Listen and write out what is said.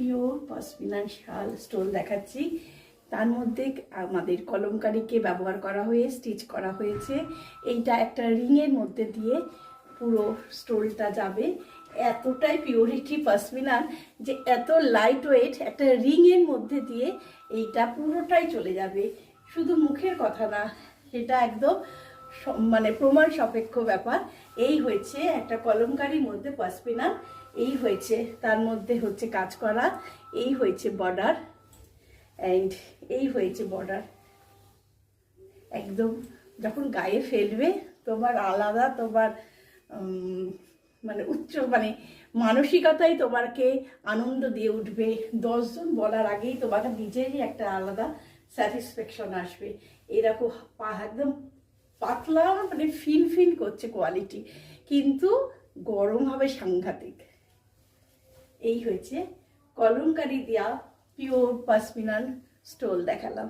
Pure pashmina শাল stole দেখাচ্ছি। তার মধ্যে আমাদের কলমকারীকে ব্যবহার করা হয়ে স্টিচ করা হয়েছে। এইটা একটা রিংয়ের মধ্যে দিয়ে পুরো স্টোলটা যাবে। এতটাই পিওরিটি পশমিনার যে এত লাইট ওয়েট, একটা রিংয়ের মধ্যে দিয়ে এইটা পুরোটাই চলে যাবে। শুধু মুখের কথা না, এটা একদম মানে প্রমাণ সাপেক্ষ ব্যাপার। এই হয়েছে একটা কলমকারীর মধ্যে পশমিনার, এই হয়েছে তার মধ্যে হচ্ছে কাজ করা, এই হয়েছে বর্ডার অ্যান্ড এই হয়েছে বর্ডার। একদম যখন গায়ে ফেলবে তোমার আলাদা, তোমার মানে উচ্চ মানে মানসিকতাই তোমাকে আনন্দ দিয়ে উঠবে। 10 জন বলার আগেই তোমাকে নিজেরই একটা আলাদা স্যাটিসফ্যাকশন আসবে। এরকম একদম পাতলা, মানে ফিন ফিন করছে কোয়ালিটি, কিন্তু গরম হবে সাংঘাতিক। এই হয়েছে কলমকারী দেওয়া পিওর পশমিনার স্টোল দেখালাম।